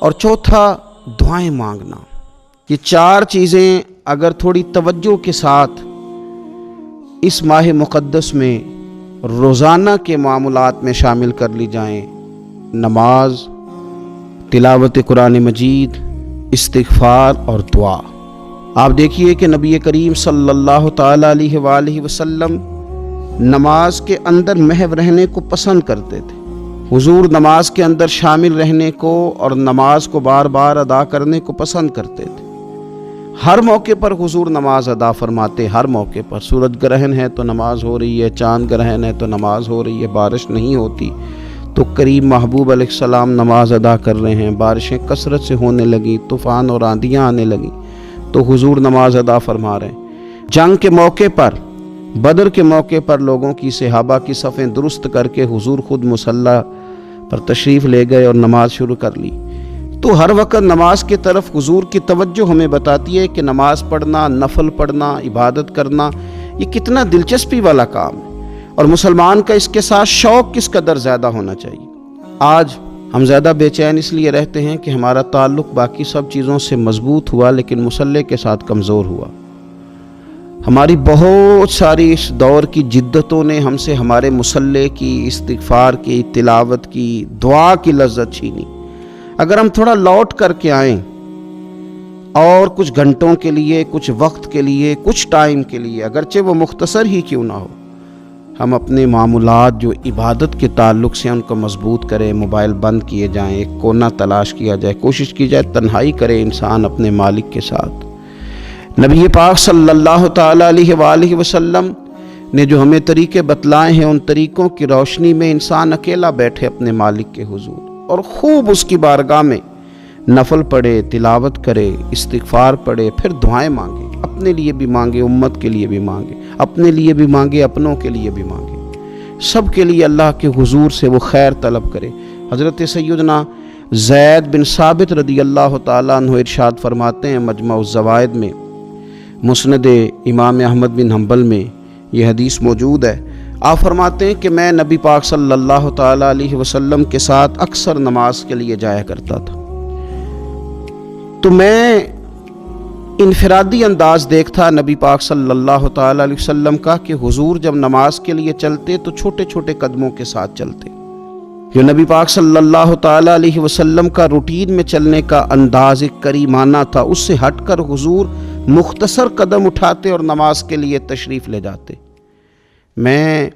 اور چوتھا دعائیں مانگنا۔ یہ 4 چیزیں اگر تھوڑی توجہ کے ساتھ اس ماہ مقدس میں روزانہ کے معاملات میں شامل کر لی جائیں، نماز، تلاوت قرآن مجید، استغفار اور دعا۔ آپ دیکھیے کہ نبی کریم صلی اللہ تعالیٰ علیہ وآلہ وسلم نماز کے اندر محو رہنے کو پسند کرتے تھے۔ حضور نماز کے اندر شامل رہنے کو اور نماز کو بار بار ادا کرنے کو پسند کرتے تھے۔ ہر موقع پر حضور نماز ادا فرماتے، ہر موقع پر۔ سورج گرہن ہے تو نماز ہو رہی ہے، چاند گرہن ہے تو نماز ہو رہی ہے، بارش نہیں ہوتی تو کریم محبوب علیہ السلام نماز ادا کر رہے ہیں، بارشیں کثرت سے ہونے لگیں، طوفان اور آندیاں آنے لگیں تو حضور نماز ادا فرما رہے ہیں۔ جنگ کے موقع پر، بدر کے موقع پر لوگوں کی، صحابہ کی صفیں درست کر کے حضور خود مصلی پر تشریف لے گئے اور نماز شروع کر لی۔ تو ہر وقت نماز کی طرف حضور کی توجہ ہمیں بتاتی ہے کہ نماز پڑھنا، نفل پڑھنا، عبادت کرنا یہ کتنا دلچسپی والا کام ہے، اور مسلمان کا اس کے ساتھ شوق کس قدر زیادہ ہونا چاہیے۔ آج ہم زیادہ بے چین اس لیے رہتے ہیں کہ ہمارا تعلق باقی سب چیزوں سے مضبوط ہوا لیکن مصلی کے ساتھ کمزور ہوا۔ ہماری بہت ساری اس دور کی جدتوں نے ہم سے ہمارے مصلی کی، استغفار کی، تلاوت کی، دعا کی لذت چھینی۔ اگر ہم تھوڑا لوٹ کر کے آئیں اور کچھ گھنٹوں کے لیے، کچھ وقت کے لیے، کچھ ٹائم کے لیے، اگرچہ وہ مختصر ہی کیوں نہ ہو، ہم اپنے معمولات جو عبادت کے تعلق سے ان کو مضبوط کریں، موبائل بند کیے جائیں، ایک کونا تلاش کیا جائے، کوشش کی جائے تنہائی کرے انسان اپنے مالک کے ساتھ۔ نبی پاک صلی اللہ تعالیٰ علیہ وآلہ وسلم نے جو ہمیں طریقے بتلائے ہیں، ان طریقوں کی روشنی میں انسان اکیلا بیٹھے اپنے مالک کے حضور اور خوب اس کی بارگاہ میں نفل پڑھے، تلاوت کرے، استغفار پڑھے، پھر دعائیں مانگے، اپنے لیے بھی مانگے، امت کے لیے بھی مانگے، اپنے لیے بھی مانگے، اپنوں کے لیے بھی مانگے، سب کے لیے اللہ کے حضور سے وہ خیر طلب کرے۔ حضرت سیدنا زید بن ثابت رضی اللہ تعالیٰ عنہ ارشاد فرماتے ہیں، مجمع الزوائد میں، مسند امام احمد بن حنبل میں یہ حدیث موجود ہے۔ آپ فرماتے ہیں کہ میں نبی پاک صلی اللہ تعالیٰ علیہ وسلم کے ساتھ اکثر نماز کے لیے جایا کرتا تھا، تو میں انفرادی انداز دیکھتا نبی پاک صلی اللہ تعالیٰ علیہ وسلم کا کہ حضور جب نماز کے لیے چلتے تو چھوٹے چھوٹے قدموں کے ساتھ چلتے۔ جو نبی پاک صلی اللہ تعالیٰ علیہ وسلم کا روٹین میں چلنے کا انداز ایک کریمانہ تھا، اس سے ہٹ کر حضور مختصر قدم اٹھاتے اور نماز کے لیے تشریف لے جاتے۔ میں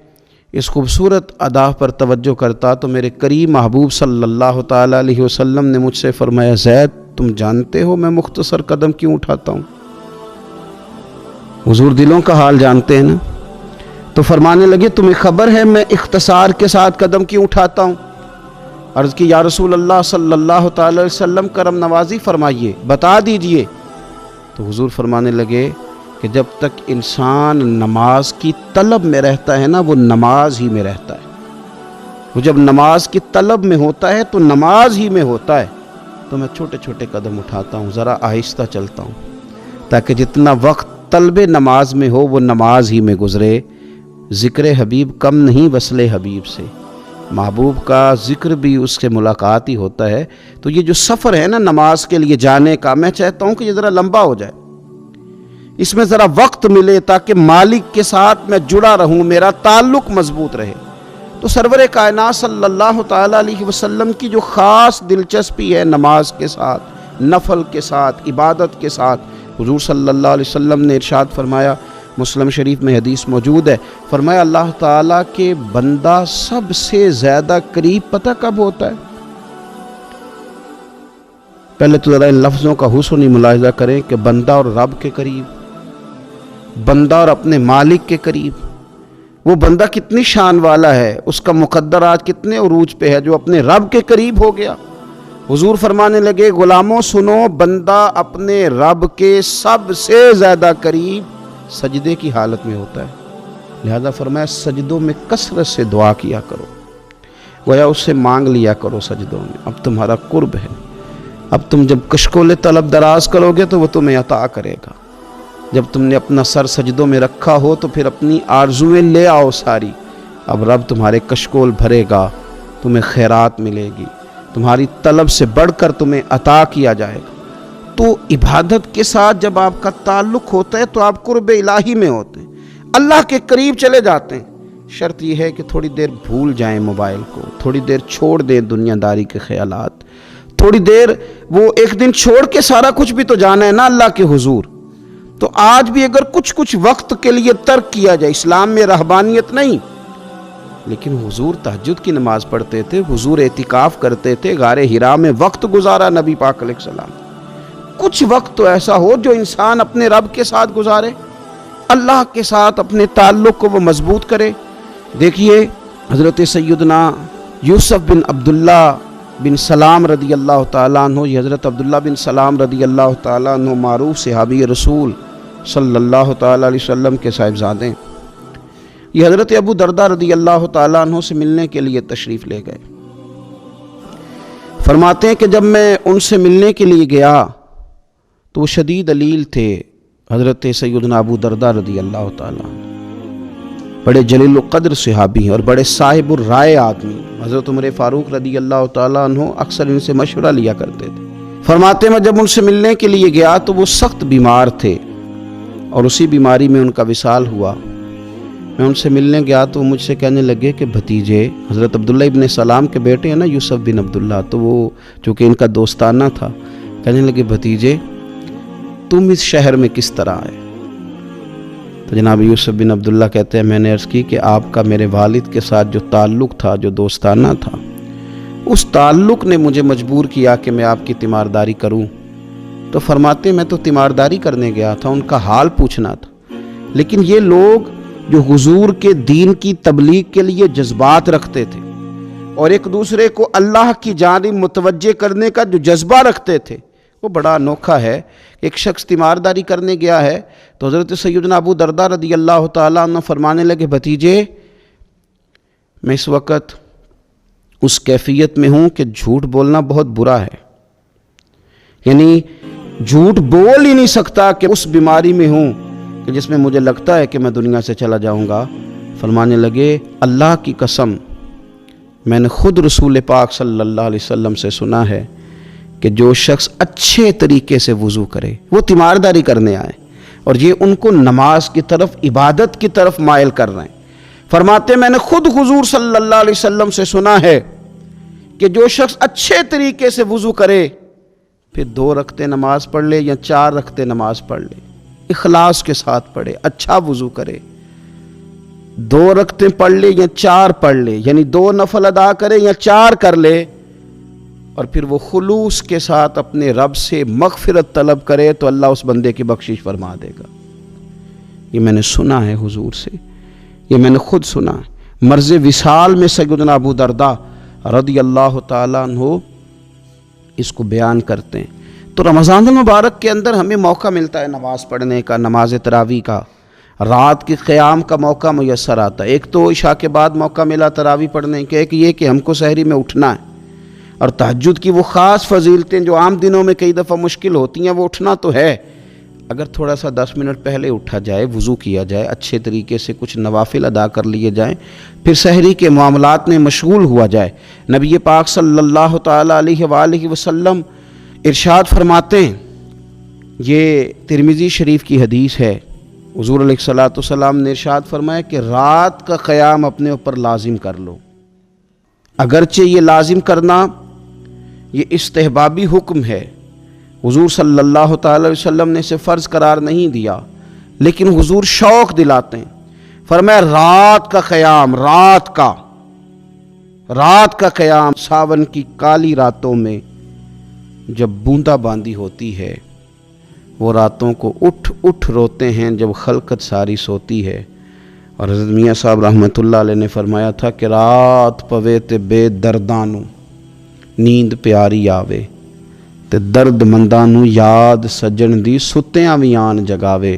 اس خوبصورت ادا پر توجہ کرتا تو میرے کریم محبوب صلی اللہ تعالیٰ علیہ وسلم نے مجھ سے فرمایا، زید تم جانتے ہو میں مختصر قدم کیوں اٹھاتا ہوں؟ حضور دلوں کا حال جانتے ہیں نا، تو فرمانے لگے تمہیں خبر ہے میں اختصار کے ساتھ قدم کیوں اٹھاتا ہوں؟ عرض کی یا رسول اللہ صلی اللہ تعالی علیہ وسلم کرم نوازی فرمائیے، بتا دیجئے۔ تو حضور فرمانے لگے کہ جب تک انسان نماز کی طلب میں رہتا ہے نا، وہ نماز ہی میں رہتا ہے۔ وہ جب نماز کی طلب میں ہوتا ہے تو نماز ہی میں ہوتا ہے۔ تو میں چھوٹے چھوٹے قدم اٹھاتا ہوں، ذرا آہستہ چلتا ہوں، تاکہ جتنا وقت طلب نماز میں ہو وہ نماز ہی میں گزرے۔ ذکر حبیب کم نہیں وصل حبیب سے، محبوب کا ذکر بھی اس سے ملاقات ہی ہوتا ہے۔ تو یہ جو سفر ہے نا نماز کے لیے جانے کا، میں چاہتا ہوں کہ یہ ذرا لمبا ہو جائے، اس میں ذرا وقت ملے تاکہ مالک کے ساتھ میں جڑا رہوں، میرا تعلق مضبوط رہے۔ تو سرور کائنات صلی اللہ تعالیٰ علیہ وسلم کی جو خاص دلچسپی ہے نماز کے ساتھ، نفل کے ساتھ، عبادت کے ساتھ، حضور صلی اللہ علیہ وسلم نے ارشاد فرمایا، مسلم شریف میں حدیث موجود ہے، فرمایا اللہ تعالیٰ کے بندہ سب سے زیادہ قریب پتہ کب ہوتا ہے؟ پہلے تو ذرا ان لفظوں کا حسنی ملاحظہ کریں کہ بندہ اور رب کے قریب، بندہ اور اپنے مالک کے قریب۔ وہ بندہ کتنی شان والا ہے، اس کا مقدر آج کتنے عروج پہ ہے جو اپنے رب کے قریب ہو گیا۔ حضور فرمانے لگے غلاموں سنو، بندہ اپنے رب کے سب سے زیادہ قریب سجدے کی حالت میں ہوتا ہے، لہذا فرمایا سجدوں میں کثرت سے دعا کیا کرو، گویا اس سے مانگ لیا کرو سجدوں میں، اب تمہارا قرب ہے، اب تم جب کشکول طلب دراز کرو گے تو وہ تمہیں عطا کرے گا۔ جب تم نے اپنا سر سجدوں میں رکھا ہو تو پھر اپنی آرزویں لے آؤ ساری، اب رب تمہارے کشکول بھرے گا، تمہیں خیرات ملے گی، تمہاری طلب سے بڑھ کر تمہیں عطا کیا جائے گا۔ تو عبادت کے ساتھ جب آپ کا تعلق ہوتا ہے تو آپ قرب الہی میں ہوتے ہیں، اللہ کے قریب چلے جاتے ہیں۔ شرط یہ ہے کہ تھوڑی دیر بھول جائیں موبائل کو، تھوڑی دیر چھوڑ دیں دنیا داری کے خیالات، تھوڑی دیر وہ ایک دن چھوڑ کے سارا کچھ بھی تو جانا ہے نا اللہ کے حضور۔ تو آج بھی اگر کچھ وقت کے لیے ترک کیا جائے، اسلام میں رہبانیت نہیں، لیکن حضور تہجد کی نماز پڑھتے تھے، حضور اعتکاف کرتے تھے، غار حرا میں وقت گزارا نبی پاک علیہ السلام۔ کچھ وقت تو ایسا ہو جو انسان اپنے رب کے ساتھ گزارے، اللہ کے ساتھ اپنے تعلق کو وہ مضبوط کرے۔ دیکھیے حضرت سیدنا یوسف بن عبداللہ بن سلام رضی اللہ تعالیٰ عنہ، یہ حضرت عبداللہ بن سلام رضی اللہ تعالیٰ عنہ معروف صحابی رسول صلی اللہ تعالیٰ علیہ وسلم کے صاحبزادے ہیں۔ یہ حضرت ابو درداء رضی اللہ تعالیٰ عنہ سے ملنے کے لیے تشریف لے گئے۔ فرماتے ہیں کہ جب میں ان سے ملنے کے لیے گیا تو وہ شدید علیل تھے، حضرت سیدنا ابو درداء رضی اللہ تعالیٰ عنہ بڑے جلیل القدر صحابی ہیں اور بڑے صاحب الرائے آدمی۔ حضرت عمر فاروق رضی اللہ تعالیٰ عنہ اکثر ان سے مشورہ لیا کرتے تھے۔ فرماتے ہیں میں جب ان سے ملنے کے لیے گیا تو وہ سخت بیمار تھے اور اسی بیماری میں ان کا وصال ہوا۔ میں ان سے ملنے گیا تو وہ مجھ سے کہنے لگے کہ بھتیجے، حضرت عبداللہ ابن سلام کے بیٹے ہیں نا یوسف بن عبداللہ، تو وہ چونکہ ان کا دوستانہ تھا، کہنے لگے بھتیجے تم اس شہر میں کس طرح آئے؟ تو جناب یوسف بن عبداللہ کہتے ہیں میں نے عرض کی کہ آپ کا میرے والد کے ساتھ جو تعلق تھا، جو دوستانہ تھا، اس تعلق نے مجھے مجبور کیا کہ میں آپ کی تیمارداری کروں۔ تو فرماتے ہیں میں تو تیمارداری کرنے گیا تھا، ان کا حال پوچھنا تھا، لیکن یہ لوگ جو حضور کے دین کی تبلیغ کے لیے جذبات رکھتے تھے اور ایک دوسرے کو اللہ کی جانب متوجہ کرنے کا جو جذبہ رکھتے تھے، وہ بڑا انوکھا ہے۔ ایک شخص تیمارداری کرنے گیا ہے تو حضرت سیدنا ابو درداء رضی اللہ تعالیٰ عنہ فرمانے لگے بھتیجے میں اس وقت اس کیفیت میں ہوں کہ جھوٹ بولنا بہت برا ہے، یعنی جھوٹ بول ہی نہیں سکتا کہ اس بیماری میں ہوں کہ جس میں مجھے لگتا ہے کہ میں دنیا سے چلا جاؤں گا۔ فرمانے لگے اللہ کی قسم میں نے خود رسول پاک صلی اللہ علیہ وسلم سے سنا ہے کہ جو شخص اچھے طریقے سے وضو کرے، وہ تیمارداری کرنے آئے اور یہ ان کو نماز کی طرف، عبادت کی طرف مائل کر رہے ہیں۔ فرماتے میں نے خود حضور صلی اللہ علیہ وسلم سے سنا ہے کہ جو شخص اچھے طریقے سے وضو کرے پھر 2 رکعتیں نماز پڑھ لے یا 4 رکعتیں نماز پڑھ لے، اخلاص کے ساتھ پڑھے، اچھا وضو کرے، 2 رکعتیں پڑھ لے یا 4 پڑھ لے، یعنی 2 نفل ادا کرے یا 4 کر لے، اور پھر وہ خلوص کے ساتھ اپنے رب سے مغفرت طلب کرے تو اللہ اس بندے کی بخشش فرما دے گا۔ یہ میں نے سنا ہے حضور سے، یہ میں نے خود سنا ہے۔ مرض وصال میں سیدنا ابو درداء رضی اللہ تعالیٰ عنہ اس کو بیان کرتے ہیں۔ تو رمضان المبارک کے اندر ہمیں موقع ملتا ہے نماز پڑھنے کا، نماز تراویح کا، رات کے قیام کا موقع میسر آتا ہے۔ ایک تو عشاء کے بعد موقع ملا تراویح پڑھنے کا، ایک یہ کہ ہم کو سحری میں اٹھنا ہے، اور تہجد کی وہ خاص فضیلتیں جو عام دنوں میں کئی دفعہ مشکل ہوتی ہیں، وہ اٹھنا تو ہے۔ اگر تھوڑا سا 10 منٹ پہلے اٹھا جائے، وضو کیا جائے، اچھے طریقے سے کچھ نوافل ادا کر لیے جائیں، پھر سحری کے معاملات میں مشغول ہوا جائے۔ نبی پاک صلی اللہ تعالیٰ علیہ وآلہ وسلم ارشاد فرماتے ہیں، یہ ترمذی شریف کی حدیث ہے، حضور علیہ الصلوۃ والسلام نے ارشاد فرمایا کہ رات کا قیام اپنے اوپر لازم کر لو۔ اگرچہ یہ لازم کرنا یہ استحبابی حکم ہے، حضور صلی اللہ تعالی علیہ وسلم نے اسے فرض قرار نہیں دیا، لیکن حضور شوق دلاتے ہیں۔ فرمایا رات کا قیام، رات کا قیام، ساون کی کالی راتوں میں جب بوندا باندی ہوتی ہے، وہ راتوں کو اٹھ روتے ہیں جب خلقت ساری سوتی ہے۔ اور حضرت میاں صاحب رحمۃ اللہ علیہ نے فرمایا تھا کہ رات پوے تے بے دردانو نیند پیاری آوے تے درد مندانو یاد سجن دی ستیاں وی آن جگاوے۔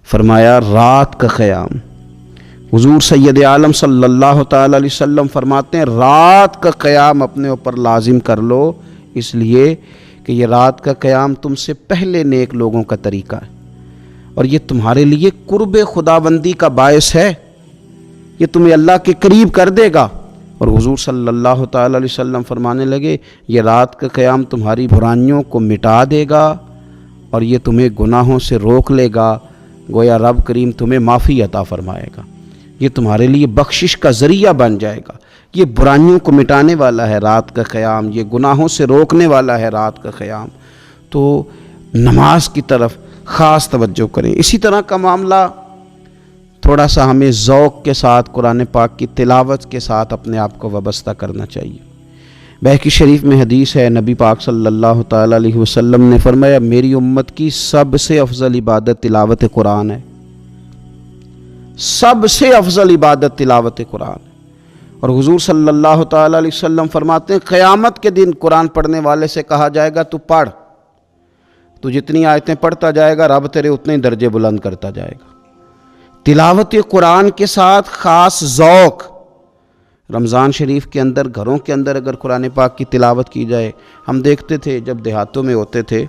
فرمایا رات کا قیام، حضور سید عالم صلی اللہ تعالی علیہ وسلم فرماتے ہیں رات کا قیام اپنے اوپر لازم کر لو، اس لیے کہ یہ رات کا قیام تم سے پہلے نیک لوگوں کا طریقہ ہے، اور یہ تمہارے لیے قرب خداوندی کا باعث ہے، یہ تمہیں اللہ کے قریب کر دے گا۔ اور حضور صلی اللہ تعالی علیہ وسلم فرمانے لگے یہ رات کا قیام تمہاری برائیوں کو مٹا دے گا اور یہ تمہیں گناہوں سے روک لے گا، گویا رب کریم تمہیں معافی عطا فرمائے گا، یہ تمہارے لیے بخشش کا ذریعہ بن جائے گا۔ یہ برائیوں کو مٹانے والا ہے رات کا قیام، یہ گناہوں سے روکنے والا ہے رات کا قیام۔ تو نماز کی طرف خاص توجہ کریں۔ اسی طرح کا معاملہ تھوڑا سا ہمیں ذوق کے ساتھ قرآن پاک کی تلاوت کے ساتھ اپنے آپ کو وابستہ کرنا چاہیے۔ بہقی شریف میں حدیث ہے، نبی پاک صلی اللہ تعالیٰ علیہ وسلم نے فرمایا میری امت کی سب سے افضل عبادت تلاوت قرآن ہے، سب سے افضل عبادت تلاوت قرآن ہے۔ اور حضور صلی اللہ تعالیٰ علیہ وسلم فرماتے ہیں قیامت کے دن قرآن پڑھنے والے سے کہا جائے گا تو پڑھ، تو جتنی آیتیں پڑھتا جائے گا رب تیرے اتنے درجے بلند کرتا جائے گا۔ تلاوت قرآن کے ساتھ خاص ذوق۔ رمضان شریف کے اندر گھروں کے اندر اگر قرآن پاک کی تلاوت کی جائے، ہم دیکھتے تھے جب دیہاتوں میں ہوتے تھے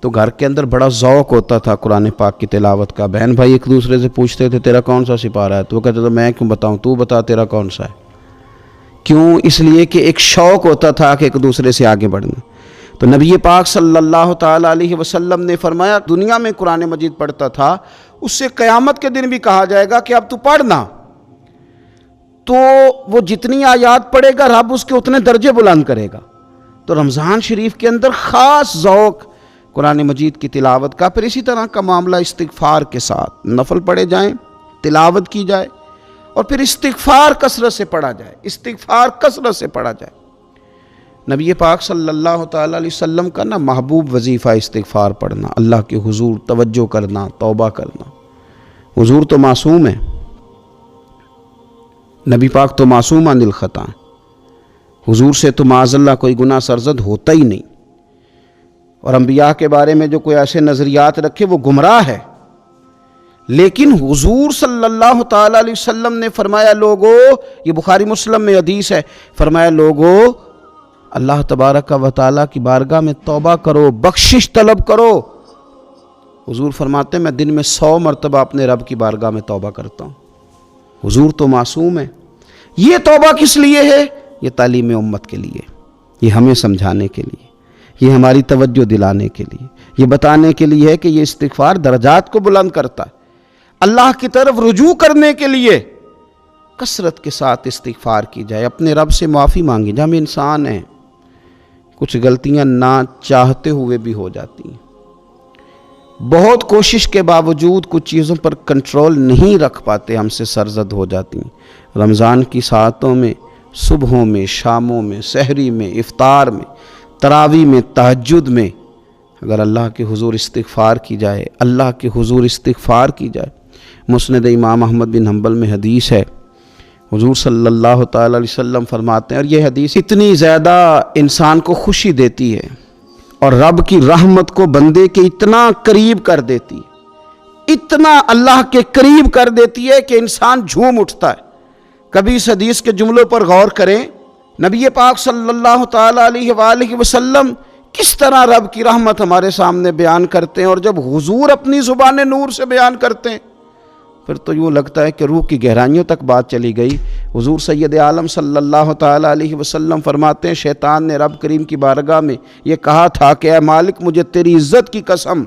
تو گھر کے اندر بڑا ذوق ہوتا تھا قرآن پاک کی تلاوت کا۔ بہن بھائی ایک دوسرے سے پوچھتے تھے تیرا کون سا سپارہ ہے، تو وہ کہتے تھے میں کیوں بتاؤں، تو بتا تیرا کون سا ہے۔ کیوں؟ اس لیے کہ ایک شوق ہوتا تھا کہ ایک دوسرے سے آگے بڑھنا۔ تو نبی پاک صلی اللہ تعالیٰ علیہ وسلم نے فرمایا دنیا میں قرآن مجید پڑھتا تھا، اس سے قیامت کے دن بھی کہا جائے گا کہ اب تو پڑھنا، تو وہ جتنی آیات پڑھے گا رب اس کے اتنے درجے بلند کرے گا۔ تو رمضان شریف کے اندر خاص ذوق قرآن مجید کی تلاوت کا۔ پھر اسی طرح کا معاملہ استغفار کے ساتھ، نفل پڑھے جائیں، تلاوت کی جائے، اور پھر استغفار کثرت سے پڑھا جائے، استغفار کثرت سے پڑھا جائے۔ نبی پاک صلی اللہ تعالیٰ علیہ وسلم کا نا محبوب وظیفہ استغفار پڑھنا، اللہ کے حضور توجہ کرنا، توبہ کرنا۔ حضور تو معصوم ہے، نبی پاک تو معصوم عن الخطا، حضور سے تو معاذ اللہ کوئی گناہ سرزد ہوتا ہی نہیں۔ اور انبیاء کے بارے میں جو کوئی ایسے نظریات رکھے وہ گمراہ ہے، لیکن حضور صلی اللہ تعالیٰ علیہ وسلم نے فرمایا لوگو، یہ بخاری مسلم میں حدیث ہے، فرمایا لوگو اللہ تبارک و تعالیٰ کی بارگاہ میں توبہ کرو، بخشش طلب کرو۔ حضور فرماتے ہیں میں دن میں 100 مرتبہ اپنے رب کی بارگاہ میں توبہ کرتا ہوں۔ حضور تو معصوم ہے۔ یہ توبہ کس لیے ہے؟ یہ تعلیم امت کے لیے، یہ ہمیں سمجھانے کے لیے، یہ ہماری توجہ دلانے کے لیے، یہ بتانے کے لیے ہے کہ یہ استغفار درجات کو بلند کرتا ہے۔ اللہ کی طرف رجوع کرنے کے لیے کثرت کے ساتھ استغفار کی جائے، اپنے رب سے معافی مانگی جائے۔ ہم انسان ہیں، کچھ غلطیاں نہ چاہتے ہوئے بھی ہو جاتی ہیں، بہت کوشش کے باوجود کچھ چیزوں پر کنٹرول نہیں رکھ پاتے، ہم سے سرزد ہو جاتی ہیں۔ رمضان کی ساعتوں میں، صبحوں میں، شاموں میں، سحری میں، افطار میں، تراویح میں، تہجد میں اگر اللہ کے حضور استغفار کی جائے، اللہ کے حضور استغفار کی جائے۔ مسند امام احمد بن حنبل میں حدیث ہے، حضور صلی اللہ تعالیٰ علیہ وسلم فرماتے ہیں، اور یہ حدیث اتنی زیادہ انسان کو خوشی دیتی ہے اور رب کی رحمت کو بندے کے اتنا قریب کر دیتی ہے، اتنا اللہ کے قریب کر دیتی ہے کہ انسان جھوم اٹھتا ہے۔ کبھی اس حدیث کے جملوں پر غور کریں، نبی پاک صلی اللہ تعالیٰ علیہ وآلہ وسلم کس طرح رب کی رحمت ہمارے سامنے بیان کرتے ہیں، اور جب حضور اپنی زبان نور سے بیان کرتے ہیں پھر تو یوں لگتا ہے کہ روح کی گہرائیوں تک بات چلی گئی۔ حضور سید عالم صلی اللہ تعالیٰ علیہ وسلم فرماتے ہیں شیطان نے رب کریم کی بارگاہ میں یہ کہا تھا کہ اے مالک مجھے تیری عزت کی قسم،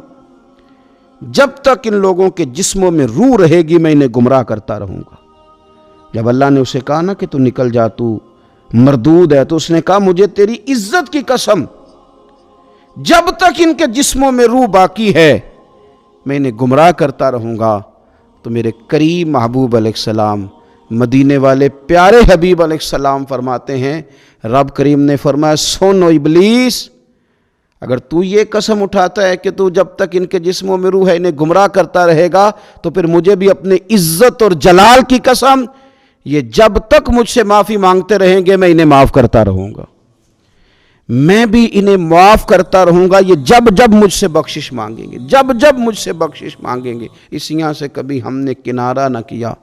جب تک ان لوگوں کے جسموں میں روح رہے گی میں انہیں گمراہ کرتا رہوں گا۔ جب اللہ نے اسے کہا نا کہ تو نکل جا، تو مردود ہے، تو اس نے کہا مجھے تیری عزت کی قسم، جب تک ان کے جسموں میں روح باقی ہے میں انہیں گمراہ کرتا رہوں گا۔ تو میرے کریم محبوب علیہ السلام، مدینے والے پیارے حبیب علیہ السلام فرماتے ہیں، رب کریم نے فرمایا سن او ابلیس، اگر تو یہ قسم اٹھاتا ہے کہ تو جب تک ان کے جسموں میں روح ہے انہیں گمراہ کرتا رہے گا، تو پھر مجھے بھی اپنے عزت اور جلال کی قسم، یہ جب تک مجھ سے معافی مانگتے رہیں گے میں انہیں معاف کرتا رہوں گا، میں بھی انہیں معاف کرتا رہوں گا، یہ جب جب مجھ سے بخشش مانگیں گے، جب جب مجھ سے بخشش مانگیں گے۔ اس یہاں سے کبھی ہم نے کنارہ نہ کیا،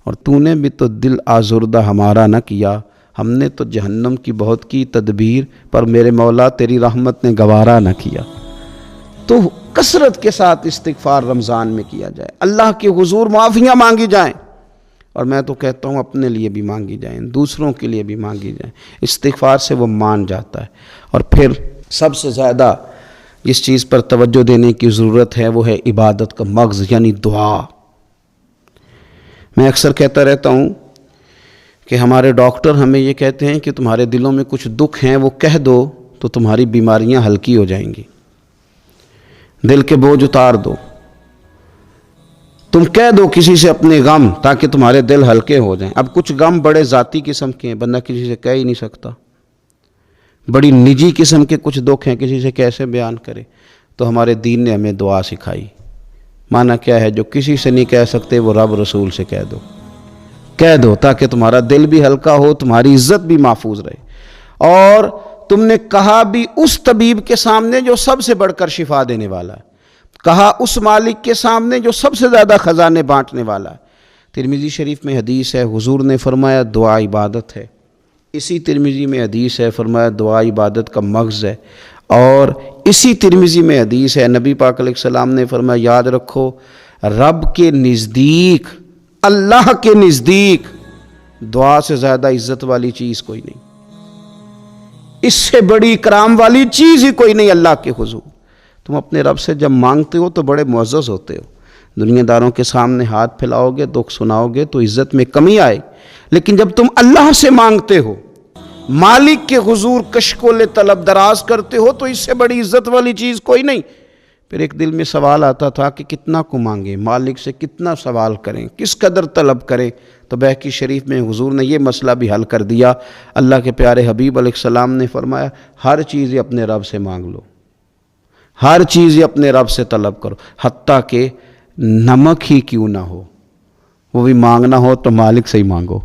اور تو نے بھی تو دل آزردہ ہمارا نہ کیا، ہم نے تو جہنم کی بہت کی تدبیر، پر میرے مولا تیری رحمت نے گوارا نہ کیا۔ تو کثرت کے ساتھ استغفار رمضان میں کیا جائے، اللہ کے حضور معافیاں مانگی جائیں، اور میں تو کہتا ہوں اپنے لیے بھی مانگی جائیں، دوسروں کے لیے بھی مانگی جائیں۔ استغفار سے وہ مان جاتا ہے۔ اور پھر سب سے زیادہ جس چیز پر توجہ دینے کی ضرورت ہے وہ ہے عبادت کا مغز، یعنی دعا۔ میں اکثر کہتا رہتا ہوں کہ ہمارے ڈاکٹر ہمیں یہ کہتے ہیں کہ تمہارے دلوں میں کچھ دکھ ہیں وہ کہہ دو تو تمہاری بیماریاں ہلکی ہو جائیں گی، دل کے بوجھ اتار دو، تم کہہ دو کسی سے اپنے غم تاکہ تمہارے دل ہلکے ہو جائیں۔ اب کچھ غم بڑے ذاتی قسم کے ہیں، بندہ کسی سے کہہ ہی نہیں سکتا، بڑی نجی قسم کے کچھ دکھ ہیں، کسی سے کیسے بیان کرے؟ تو ہمارے دین نے ہمیں دعا سکھائی۔ معنی کیا ہے؟ جو کسی سے نہیں کہہ سکتے وہ رب رسول سے کہہ دو تاکہ تمہارا دل بھی ہلکا ہو، تمہاری عزت بھی محفوظ رہے۔ اور تم نے کہا بھی اس طبیب کے سامنے جو سب سے بڑھ کر شفا دینے والا ہے، کہا اس مالک کے سامنے جو سب سے زیادہ خزانے بانٹنے والا ہے۔ ترمذی شریف میں حدیث ہے، حضور نے فرمایا دعا عبادت ہے۔ اسی ترمذی میں حدیث ہے، فرمایا دعا عبادت کا مغز ہے۔ اور اسی ترمذی میں حدیث ہے، نبی پاک علیہ السلام نے فرمایا یاد رکھو رب کے نزدیک، اللہ کے نزدیک دعا سے زیادہ عزت والی چیز کوئی نہیں، اس سے بڑی اکرام والی چیز ہی کوئی نہیں اللہ کے حضور۔ تم اپنے رب سے جب مانگتے ہو تو بڑے معزز ہوتے ہو، دنیا داروں کے سامنے ہاتھ پھیلاؤ گے، دکھ سناؤ گے تو عزت میں کمی آئے، لیکن جب تم اللہ سے مانگتے ہو، مالک کے حضور کشکول طلب دراز کرتے ہو، تو اس سے بڑی عزت والی چیز کوئی نہیں۔ پھر ایک دل میں سوال آتا تھا کہ کتنا کو مانگیں، مالک سے کتنا سوال کریں، کس قدر طلب کریں؟ تو بہقی شریف میں حضور نے یہ مسئلہ بھی حل کر دیا۔ اللہ کے پیارے حبیب علیہ السلام نے فرمایا ہر چیز یہ اپنے رب سے مانگ لو، ہر چیز یہ اپنے رب سے طلب کرو، حتیٰ کہ نمک ہی کیوں نہ ہو، وہ بھی مانگنا ہو تو مالک سے ہی مانگو۔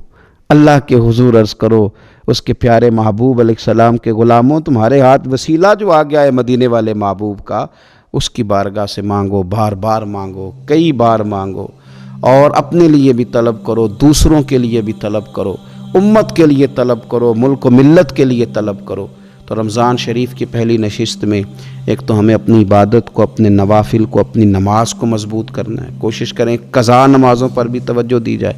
اللہ کے حضور عرض کرو اس کے پیارے محبوب علیہ السلام کے غلاموں، تمہارے ہاتھ وسیلہ جو آ گیا ہے مدینے والے محبوب کا، اس کی بارگاہ سے مانگو، بار بار مانگو، کئی بار مانگو، اور اپنے لیے بھی طلب کرو، دوسروں کے لیے بھی طلب کرو، امت کے لیے طلب کرو، ملک و ملت کے لیے طلب کرو۔ تو رمضان شریف کی پہلی نشست میں ایک تو ہمیں اپنی عبادت کو، اپنے نوافل کو، اپنی نماز کو مضبوط کرنا ہے، کوشش کریں قضا نمازوں پر بھی توجہ دی جائے،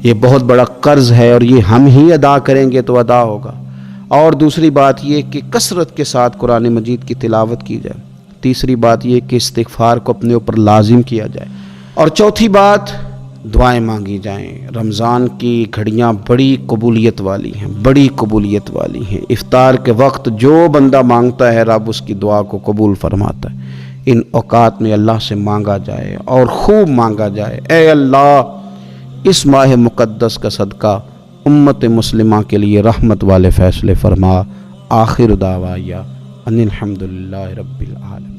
یہ بہت بڑا قرض ہے اور یہ ہم ہی ادا کریں گے تو ادا ہوگا۔ اور دوسری بات یہ کہ کثرت کے ساتھ قرآن مجید کی تلاوت کی جائے۔ تیسری بات یہ کہ استغفار کو اپنے اوپر لازم کیا جائے۔ اور چوتھی بات دعائیں مانگی جائیں۔ رمضان کی گھڑیاں بڑی قبولیت والی ہیں، بڑی قبولیت والی ہیں۔ افطار کے وقت جو بندہ مانگتا ہے رب اس کی دعا کو قبول فرماتا ہے۔ ان اوقات میں اللہ سے مانگا جائے اور خوب مانگا جائے، اے اللہ اس ماہ مقدس کا صدقہ امت مسلمہ کے لیے رحمت والے فیصلے فرما۔ آخر دعوایا ان الحمدللہ رب العالمین۔